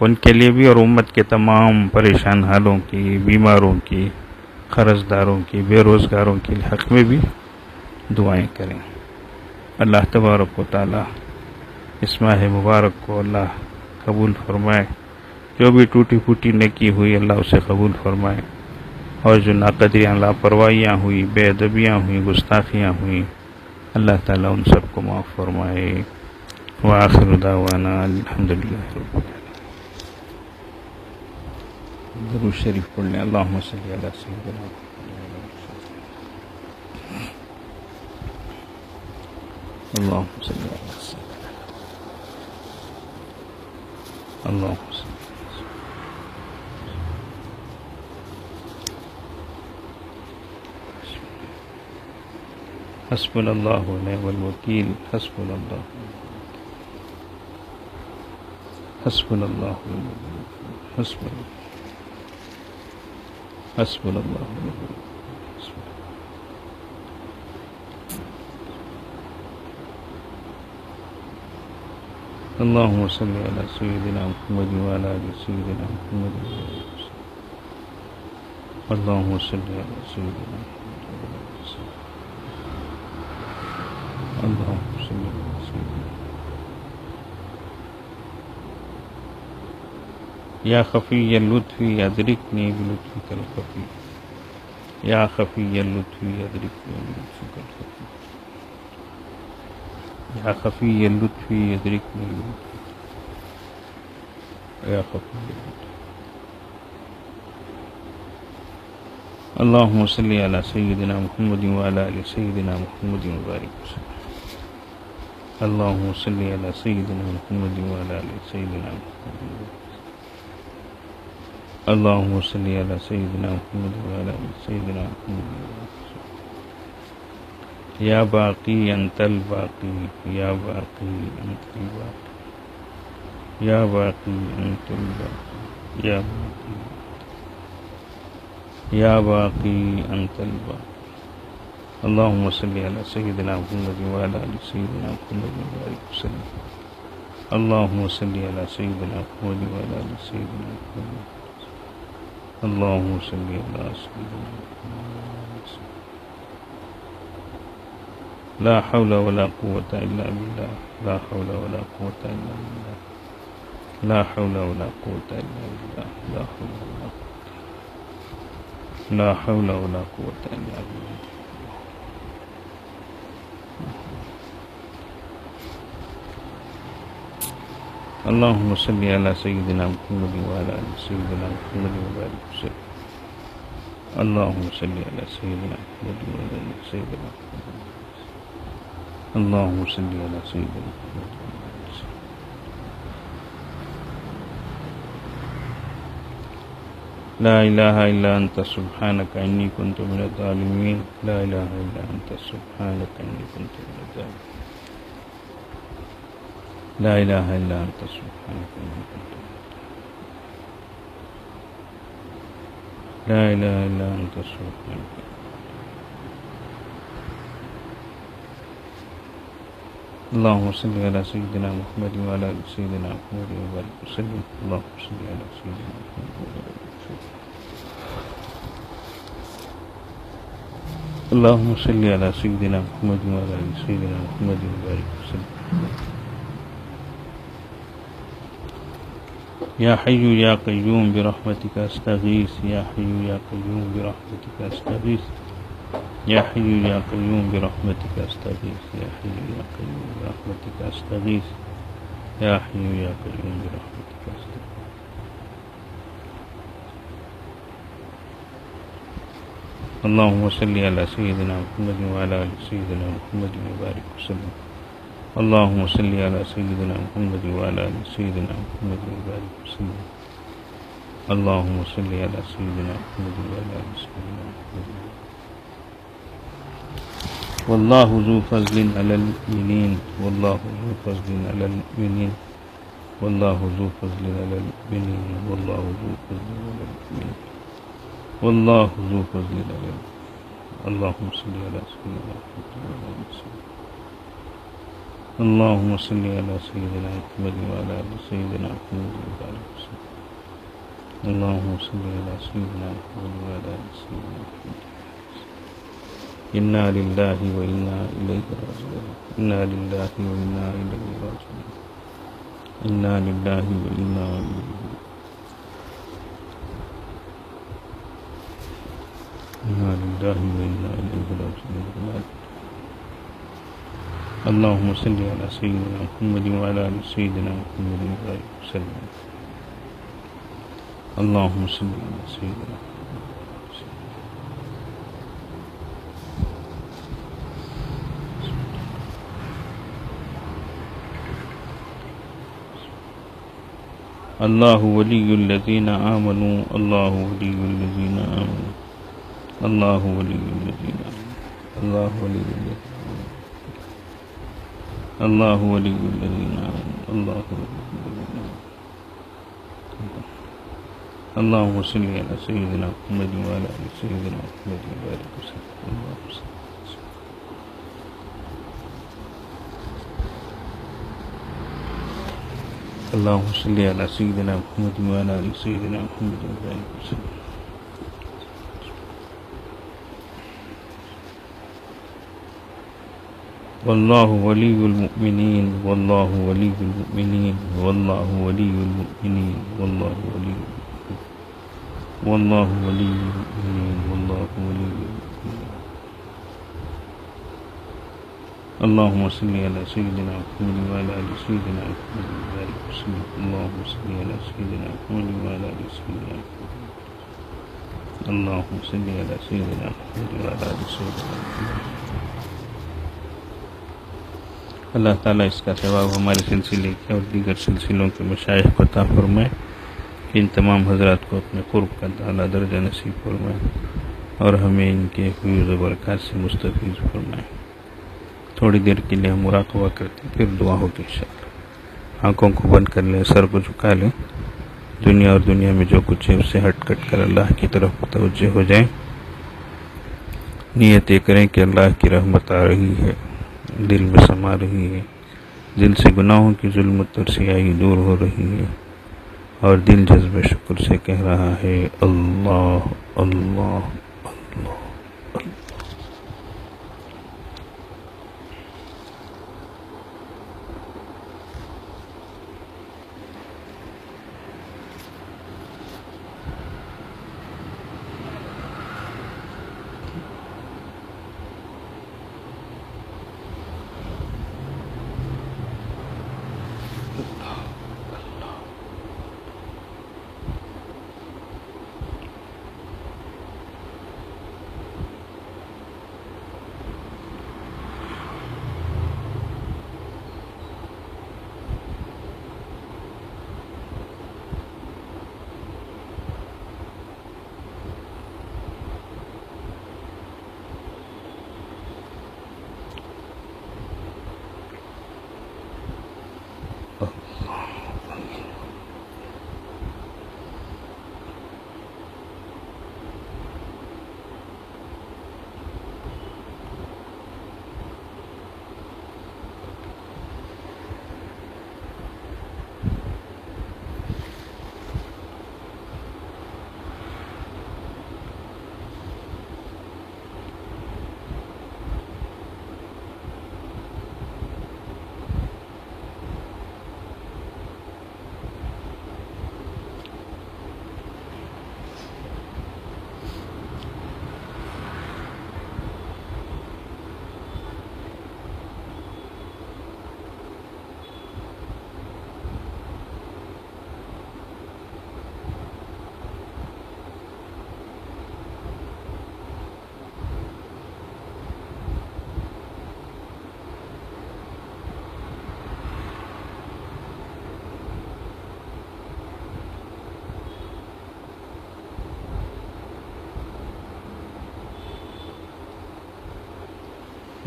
ان کے لیے بھی، اور امت کے تمام پریشان حالوں کی، بیماروں کی، قرض داروں کی، بے روزگاروں کے حق میں بھی دعائیں کریں. اللہ تبارک و تعالی اس ماہ مبارک کو اللہ قبول فرمائے. جو بھی ٹوٹی پھوٹی نیکی ہوئی اللہ اسے قبول فرمائے، اور جو ناقدریاں، لاپرواہیاں ہوئی، بے ادبیاں ہوئیں، گستاخیاں ہوئیں، اللہ تعالیٰ ان سب کو معاف فرمائے. وآخر دعوانا الحمدللہ رب العالمین. درود شریف پڑھ لیں. اللہم صلی علی سیدنا اللہم صلی علی سیدنا اللہم صلی حسبنا اللہ و نعم الوکیل. حسبنا اللہ حسبنا اللہ حسبنا حسبنا اللہ. اللہم صلی علی سیدنا محمد وعلی آل سیدنا محمد. اللہم صلی علی سیدنا اللہم صلی علی سیدنا. یا خفی اللطفی ادرکنی بلطفک الخفی. یا خفی اللطفی ادرکنی بلطفک الخفی. یا خفی اللطفی ادرکنی بلطفک. یا خفی اللطفی. اللہم صلی علی سیدنا محمد وعلی آل سیدنا محمد وبارک وسلم. اللہم صلی علی سیدنا محمد وعلی آل سیدنا محمد. اللہم صلی علی سیدنا محمد وعلی آل سیدنا محمد. یا باقی انت الباقی. یا باقی انت الباقی. یا باقی انت الباقی. یا باقی یا باقی انت الباقی. اللہم صلی علی سیدنا محمد وعلی آل سیدنا محمد وبارک وسلم. اللہم صلی علی سیدنا محمد وعلی آل سیدنا محمد. اللہم صلی علی سیدنا محمد. لا حول ولا قوة الا باللہ. لا حول ولا قوة الا باللہ. لا حول ولا قوة الا باللہ. لا حول ولا قوة. لا حول ولا قوة إلا بالله. اللهم صل على سيدنا محمد وعلى آل سيدنا محمد وبارك وسلم. اللهم صل على سيدنا محمد وعلى آل سيدنا محمد. اللهم صل على سيدنا محمد. لا إله إلا أنت سبحانك إني كنت من الظالمين. لا إله إلا أنت سبحانك إني كنت من الظالمين. لا إله إلا أنت سبحانك إني كنت من الظالمين. لا إله إلا أنت سبحانك. اللهم صل على سيدنا محمد وعلى آل سيدنا محمد وبارك وسلم. اللهم صل على سيدنا محمد وعلى آل سيدنا. اللهم صل على سيدنا محمد وعلى آل سيدنا محمد وبارك وسلم. يا حي يا قيوم برحمتك أستغيث. يا حي يا قيوم برحمتك أستغيث. يا حي يا قيوم برحمتك أستغيث. يا حي يا قيوم برحمتك أستغيث. يا حي يا قيوم برحمتك أستغيث. اللهم صل على سيدنا محمد وعلى آل سيدنا محمد وبارك وسلم. اللهم صل على سيدنا محمد وعلى آل سيدنا محمد وبارك وسلم. اللهم صل على سيدنا محمد وعلى آل سيدنا محمد. والله ذو فضل على المؤمنين. والله ذو فضل على المؤمنين. والله ذو فضل على المؤمنين. والله ذو فضل على المؤمنين. والله ذو فضل على المؤمنين. اللهم صل على سيدنا محمد وعلى آل سيدنا. اللهم صل على سيدنا محمد وعلى آل سيدنا محمد وبارك وسلم. اللهم صل على سيدنا محمد وعلى آل سيدنا محمد. إنا لله وإنا إليه راجعون. إنا لله وإنا إليه راجعون. إنا لله وإنا إليه. إنا لله وإنا إليه راجعون. اللهم صل على سيدنا محمد وعلى آل سيدنا محمد وبارك وسلم. اللهم صل على سيدنا محمد. الله ولي الذين آمنوا. الله ولي الذين آمنوا. الله ولي الذين آمنوا. الله ولي الذين آمنوا. الله ولي الذين آمنوا. الله ولي الذين آمنوا. اللهم صل على سيدنا محمد وعلى آل سيدنا محمد وبارك وسلم. اللهم صل. اللهم صل على سيدنا محمد وعلى آل سيدنا محمد وبارك وسلم. والله ولي المؤمنين. والله ولي المؤمنين. والله ولي المؤمنين. والله ولي المؤمنين. والله ولي المؤمنين. والله ولي المؤمنين. اللهم صل على سيدنا محمد وعلى آل سيدنا محمد وبارك وسلم. اللهم صل على سيدنا محمد وعلى آل سيدنا محمد. اللهم صل على سيدنا محمد وعلى آل سيدنا محمد. اللہ تعالیٰ اس کا ثواب ہمارے سلسلے کے اور دیگر سلسلوں کے مشائخ کو عطا فرمائے. ان تمام حضرات کو اپنے قرب کا اعلیٰ درجہ نصیب فرمائے اور ہمیں ان کے فیوز و برکات سے مستفیض فرمائے. تھوڑی دیر کے لیے ہم مراقبہ کرتے ہیں، پھر دعا ہوگی انشاءاللہ. آنکھوں کو بند کر لیں، سر کو جھکا لیں. دنیا اور دنیا میں جو کچھ ہے اس سے ہٹ کٹ کر اللہ کی طرف متوجہ ہو جائیں. نیت یہ کریں کہ اللہ کی رحمت آ رہی ہے، دل میں سما رہی ہے، دل سے گناہوں کی ظلمت اور سیاہی دور ہو رہی ہے، اور دل جذب شکر سے کہہ رہا ہے اللہ اللہ اللہ.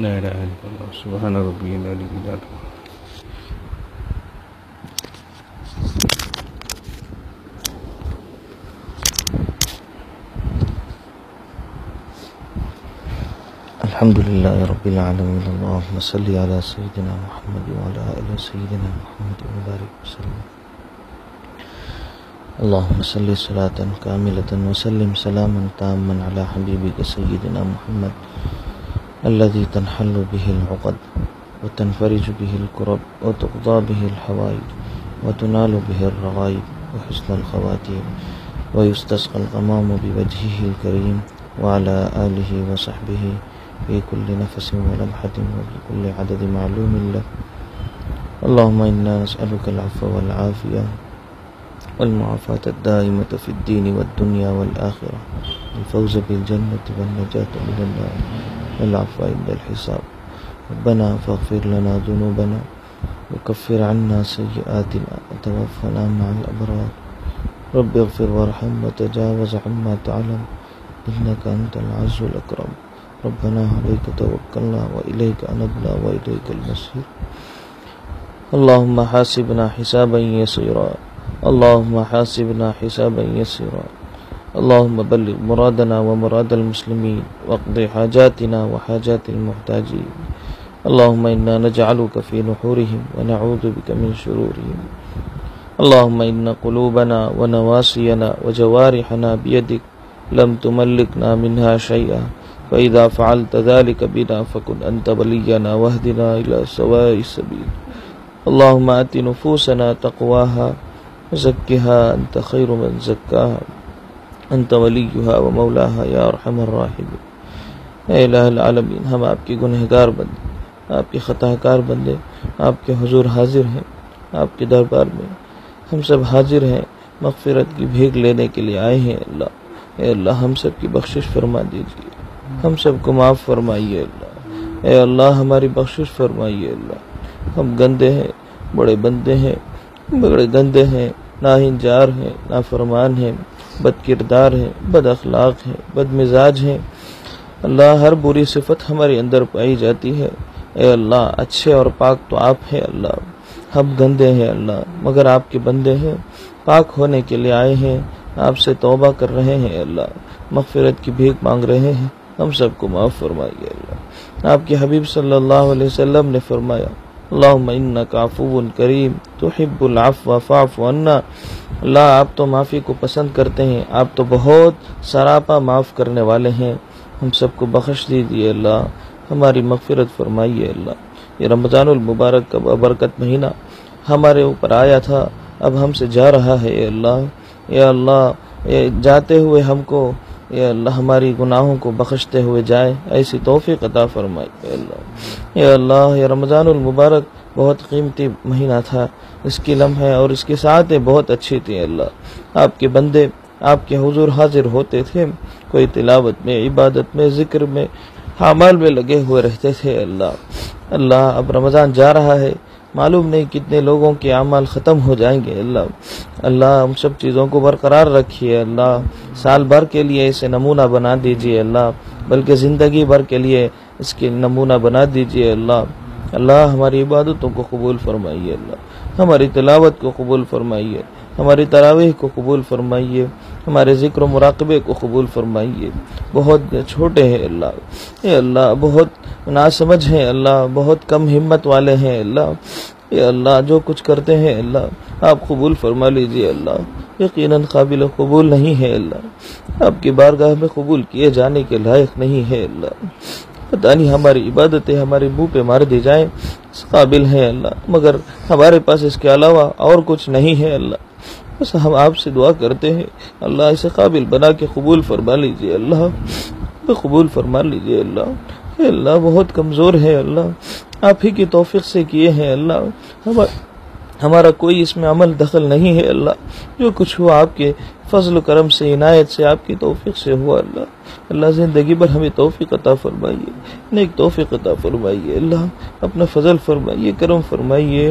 لا الہ الا اللہ سبحان ربی العلی العظیم. الحمد للہ رب العالمین. اللہم صلی علی سیدنا محمد وعلی آل سیدنا محمد وبارک وسلم. اللہم صلی صلاة کاملة وسلم سلاما تاما علی حبیبک سیدنا محمد الذي تنحل به العقد وتنفرج به الكرب وتقضى به الحوائج وتنال به الرغائب وحسن الخواتيم ويستسقى الغمام بوجهه الكريم وعلى آله وصحبه في كل نفس ولمحة وبكل عدد معلوم له. اللهم إنا نسألك العفو والعافية والمعافاة الدائمة في الدين والدنيا والآخرة، الفوز بالجنة والنجاة من النار والعفو عند الحساب. ربنا فاغفر لنا ذنوبنا وكفر عنا سيئاتنا وتوفنا مع الأبرار. رب اغفر وارحم وتجاوز عما تعلم إنك أنت العز الأكرم. ربنا عليك توكلنا وإليك أنبنا وإليك المصير. اللهم حاسبنا حسابا يسيرا، اللهم حاسبنا حسابا يسيرا. اللهم بلغ مرادنا ومراد المسلمين واقض حاجاتنا وحاجات المحتاجين. اللهم إنا نجعلك في نحورهم ونعوذ بك من شرورهم. اللهم إن قلوبنا ونواسينا وجوارحنا بيدك لم تملكنا منها شيئا، فإذا فعلت ذلك بنا فكن أنت ولينا واهدنا إلى سواء السبيل. اللهم آت نفوسنا تقواها وزكها أنت خير من زكاها أنت وليها ومولاها يا أرحم الراحمين. اے الہ العالمین، ہم آپ کے گنہگار بندے، آپ کے خطا کار بندے آپ کے حضور حاضر ہیں، آپ کے دربار میں ہم سب حاضر ہیں، مغفرت کی بھیک لینے کے لیے آئے ہیں. اللہ اے اللہ ہم سب کی بخشش فرما دیجیے، ہم سب کو معاف فرمائیے. اللہ اے اللہ ہماری بخشش فرمائیے. اللہ ہم گندے ہیں، بڑے بندے ہیں، بڑے گندے ہیں، ناہنجار ہیں، نافرمان ہیں، بد کردار ہیں، بد اخلاق ہیں، بد مزاج ہیں. اللہ ہر بری صفت ہمارے اندر پائی جاتی ہے. اے اللہ اچھے اور پاک تو آپ ہیں. اللہ ہم گندے ہیں اللہ، مگر آپ کے بندے ہیں، پاک ہونے کے لیے آئے ہیں، آپ سے توبہ کر رہے ہیں. اللہ مغفرت کی بھیک مانگ رہے ہیں، ہم سب کو معاف فرمائیے. اللہ آپ کے حبیب صلی اللہ علیہ وسلم نے فرمایا اللہم انک عفو کریم تحب العفو فاعف عنا. اللہ آپ تو معافی کو پسند کرتے ہیں، آپ تو بہت سراپا معاف کرنے والے ہیں، ہم سب کو بخش دیجیے. اللہ ہماری مغفرت فرمائیے. اللہ یہ رمضان المبارک کا برکت مہینہ ہمارے اوپر آیا تھا، اب ہم سے جا رہا ہے. اے اللہ اے اللہ جاتے ہوئے ہم کو اے اللہ ہماری گناہوں کو بخشتے ہوئے جائے، ایسی توفیق عطا فرمائے. اے اللہ یہ رمضان المبارک بہت قیمتی مہینہ تھا، اس کی لمحے اور اس کی ساعتیں بہت اچھی تھیں. اللہ آپ کے بندے آپ کے حضور حاضر ہوتے تھے، کوئی تلاوت میں، عبادت میں، ذکر میں، اعمال میں لگے ہوئے رہتے تھے. اللہ اب رمضان جا رہا ہے، معلوم نہیں کتنے لوگوں کے اعمال ختم ہو جائیں گے. اللہ ہم سب چیزوں کو برقرار رکھیے. اللہ سال بھر کے لیے اسے نمونہ بنا دیجیے. اللہ بلکہ زندگی بھر کے لیے اس کے نمونہ بنا دیجیے. اللہ ہماری عبادتوں کو قبول فرمائیے. اللہ ہماری تلاوت کو قبول فرمائیے، ہماری تراویح کو قبول فرمائیے، ہمارے ذکر و مراقبے کو قبول فرمائیے. بہت چھوٹے ہیں اللہ، اے اللہ بہت ناسمجھ ہیں اللہ، بہت کم ہمت والے ہیں اللہ. اے اللہ جو کچھ کرتے ہیں اللہ آپ قبول فرما لیجیے. اللہ یقیناً قابل قبول نہیں ہے. اللہ آپ کی بارگاہ میں قبول کیے جانے کے لائق نہیں ہے. اللہ پتہ نہیں ہماری عبادتیں ہمارے منہ پہ مار دی جائیں، اس قابل ہیں اللہ، مگر ہمارے پاس اس کے علاوہ اور کچھ نہیں ہے. اللہ بس ہم آپ سے دعا کرتے ہیں اللہ اسے قابل بنا کے قبول فرما لیجیے. اللہ قبول فرما لیجیے. اللہ اے اللہ بہت کمزور ہے اللہ، آپ ہی کی توفیق سے کیے ہیں. اللہ ہمارا کوئی اس میں عمل دخل نہیں ہے. اللہ جو کچھ ہوا آپ کے فضل و کرم سے، عنایت سے، آپ کی توفیق سے ہوا. اللہ زندگی بھر ہمیں توفیق عطا فرمائیے، نیک توفیق عطا فرمائیے. اللہ اپنا فضل فرمائیے، کرم فرمائیے.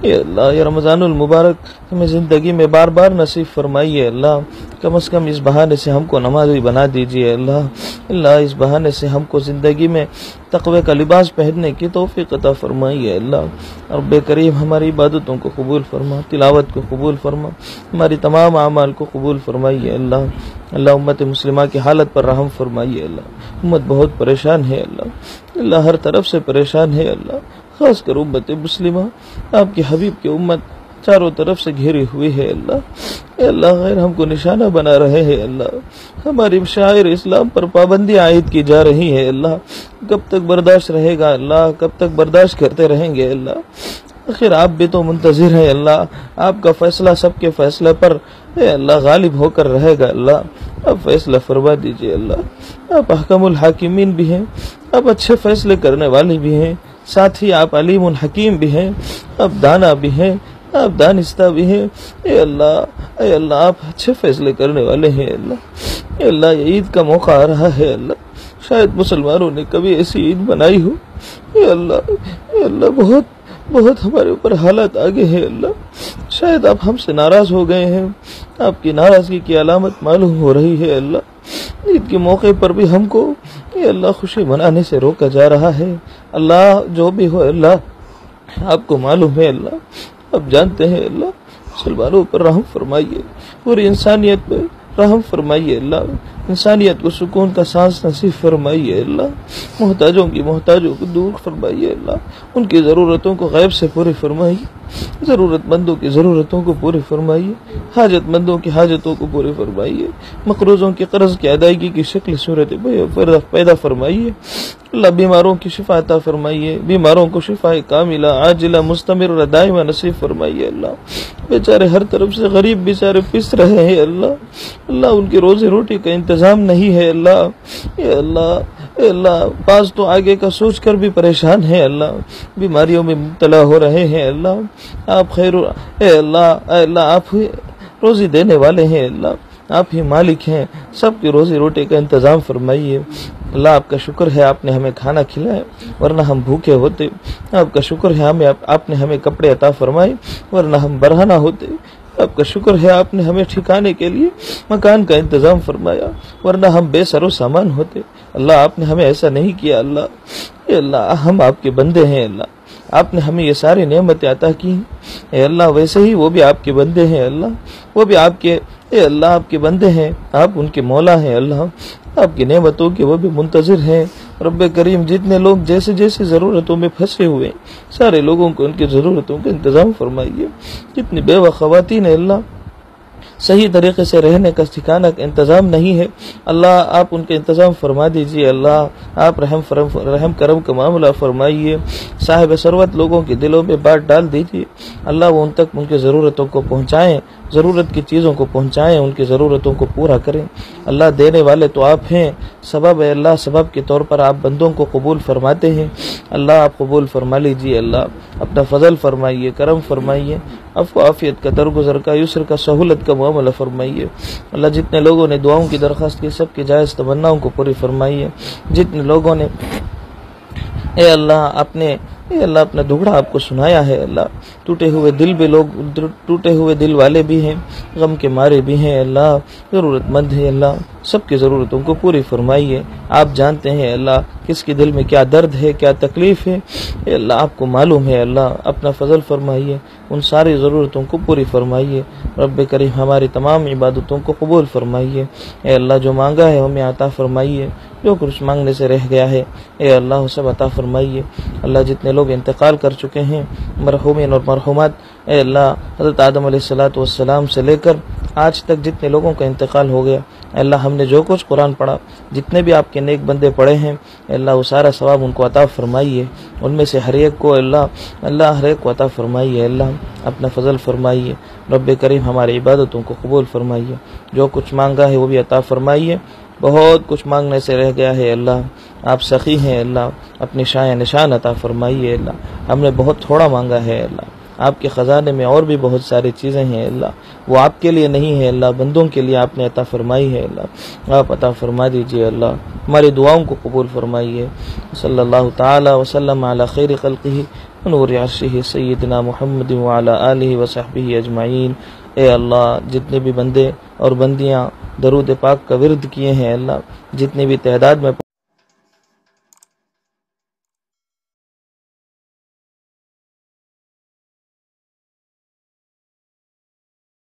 اے اللہ یہ رمضان المبارک ہمیں زندگی میں بار بار نصیب فرمائیے. اللہ کم از کم اس بہانے سے ہم کو نمازی بنا دیجیے اللہ اس بہانے سے ہم کو زندگی میں تقوی کا لباس پہننے کی توفیق عطا فرمائیے اللہ۔ رب کریم ہماری عبادتوں کو قبول فرما، تلاوت کو قبول فرما، ہماری تمام اعمال کو قبول فرمائیے اللہ امت مسلمہ کی حالت پر رحم فرمائیے اللہ۔ امت بہت پریشان ہے اللہ ہر طرف سے پریشان ہے اللہ، خاص کر امت مسلمہ آپ کے حبیب کی امت چاروں طرف سے گھیری ہوئی ہے اللہ غیر ہم کو نشانہ بنا رہے ہیں اللہ، ہماری شاعر اسلام پر پابندی عائد کی جا رہی ہے اللہ، کب تک برداشت رہے گا اللہ، کب تک برداشت کرتے رہیں گے اللہ، آخر آپ بھی تو منتظر ہیں اللہ، آپ کا فیصلہ سب کے فیصلے پر اللہ غالب ہو کر رہے گا اللہ، آپ فیصلہ فرما دیجئے اللہ، آپ احکم الحاکمین بھی ہیں، آپ اچھے فیصلے کرنے والے بھی ہیں، ساتھ ہی آپ علیم الحکیم بھی ہیں، آپ دانا بھی ہیں، آپ دانستہ بھی ہیں، اے اللہ آپ اچھے فیصلے کرنے والے ہیں اللہ۔ اے اللہ یہ عید کا موقع آ رہا ہے اللہ، شاید مسلمانوں نے کبھی ایسی عید بنائی ہو، اے اللہ بہت ہمارے اوپر حالات آگے ہیں اللہ، شاید آپ ہم سے ناراض ہو گئے ہیں، آپ کی ناراضگی کی علامت معلوم ہو رہی ہے اللہ، عید کے موقع پر بھی ہم کو اے اللہ خوشی منانے سے روکا جا رہا ہے اللہ، جو بھی ہو اللہ آپ کو معلوم ہے اللہ، آپ جانتے ہیں اللہ، مسلمانوں پر رحم فرمائیے، پوری انسانیت پر رحم فرمائیے اللہ، انسانیت کو سکون کا سانس نصیب فرمائیے اللہ، محتاجوں کو دور فرمائیے اللہ، ان کی ضرورتوں کو غیب سے پوری فرمائیے، ضرورت مندوں کی ضرورتوں کو پوری فرمائیے، حاجت مندوں کی حاجتوں کو پوری فرمائیے، مقروضوں کی قرض کی ادائیگی کی شکل صورت پیدا فرمائیے اللہ، بیماروں کی شفا عطا فرمائیے، بیماروں کو شفا کاملہ عاجلہ مستمر دائمہ نصیب فرمائیے اللہ، بیچارے ہر طرف سے غریب بیچارے پس رہے ہیں اللہ ان کی روزی روٹی کا انتظام نہیں ہے اللہ، اے اللہ بعض تو آگے کا سوچ کر بھی پریشان ہیں اللہ، بیماریوں میں مبتلا ہو رہے ہیں اللہ، آپ اے اللہ آپ روزی دینے والے ہیں اللہ، آپ ہی مالک ہیں، سب کی روزی روٹی کا انتظام فرمائیے اللہ، آپ کا شکر ہے آپ نے ہمیں کھانا کھلایا ورنہ ہم بھوکے ہوتے، آپ کا شکر ہے آپ نے ہمیں کپڑے عطا فرمائے ورنہ ہم برہنہ ہوتے، آپ کا شکر ہے آپ نے ہمیں ٹھکانے کے لیے مکان کا انتظام فرمایا ورنہ ہم بے سر و سامان ہوتے اللہ، آپ نے ہمیں ایسا نہیں کیا اللہ، اے اللہ ہم آپ کے بندے ہیں اللہ، آپ نے ہمیں یہ ساری نعمتیں عطا کی ہیں اے اللہ، ویسے ہی وہ بھی آپ کے بندے ہیں اللہ، وہ بھی آپ کے اے اللہ آپ کے بندے ہیں، آپ ان کے مولا ہیں اللہ، آپ کی نعمتوں کے وہ بھی منتظر ہیں رب کریم، جتنے لوگ جیسے جیسے ضرورتوں میں پھنسے ہوئے سارے لوگوں کو ان کی ضرورتوں کا انتظام فرمائیے، جتنی بیوہ خواتین ہیں اللہ صحیح طریقے سے رہنے کا ٹھکانہ کا انتظام نہیں ہے اللہ، آپ ان کے انتظام فرما دیجئے اللہ، آپ رحم کرم کا معاملہ فرمائیے، صاحب ثروت لوگوں کے دلوں میں بات ڈال دیجئے اللہ، وہ ان تک ان کی ضرورتوں کو پہنچائیں، ضرورت کی چیزوں کو پہنچائیں، ان کی ضرورتوں کو پورا کریں اللہ، دینے والے تو آپ ہیں، سبب ہے اللہ، سبب کے طور پر آپ بندوں کو قبول فرماتے ہیں اللہ، آپ قبول فرما لیجئے اللہ، اپنا فضل فرمائیے، کرم فرمائیے، عفو عافیت کا درگزر کا یسر کا سہولت کا معاملہ فرمائیے اللہ، جتنے لوگوں نے دعاؤں کی درخواست کی سب کی جائز تمناؤں کو پوری فرمائیے، جتنے لوگوں نے اے اللہ اپنا دھگڑا آپ کو سنایا ہے اللہ، ٹوٹے ہوئے دل والے بھی ہیں، غم کے مارے بھی ہیں اللہ، ضرورت مند ہے اللہ، سب کی ضرورتوں کو پوری فرمائیے، آپ جانتے ہیں اللہ کس کے دل میں کیا درد ہے کیا تکلیف ہے اے اللہ، آپ کو معلوم ہے اللہ، اپنا فضل فرمائیے، ان ساری ضرورتوں کو پوری فرمائیے رب کریم، ہماری تمام عبادتوں کو قبول فرمائیے اے اللہ، جو مانگا ہے ہمیں عطا فرمائیے، جو کچھ مانگنے سے رہ گیا ہے اے اللہ سب عطا فرمائیے اللہ، جتنے لوگ انتقال کر چکے ہیں مرحومین اور مرحومات اے اللہ، حضرت آدم علیہ السلام سے لے کر آج تک جتنے لوگوں کا انتقال ہو گیا اے اللہ، ہم نے جو کچھ قرآن پڑھا، جتنے بھی آپ کے نیک بندے پڑھے ہیں اے اللہ، وہ سارا ثواب ان کو عطا فرمائیے، ان میں سے ہر ایک کو ہر ایک کو عطا فرمائیے اللہ، اپنا فضل فرمائیے رب کریم، ہماری عبادتوں کو قبول فرمائیے، جو کچھ مانگا ہے وہ بھی عطا فرمائیے، بہت کچھ مانگنے سے رہ گیا ہے اللہ، آپ سخی ہیں اللہ، اپنی شان نشان عطا فرمائیے اللہ، ہم نے بہت تھوڑا مانگا ہے اللہ، آپ کے خزانے میں اور بھی بہت ساری چیزیں ہیں اللہ، وہ آپ کے لیے نہیں ہے اللہ، بندوں کے لیے آپ نے عطا فرمائی ہے اللہ، آپ عطا فرما دیجئے اللہ، ہماری دعاؤں کو قبول فرمائیے، صلی اللہ تعالی وسلم علی خیر خلقہ نور عرشہ سیدنا محمد وعلی آلہ وصحبہ اجمعین، اے اللہ جتنے بھی بندے اور بندیاں درود پاک کا ورد کیے ہیں اللہ، جتنی بھی تعداد میں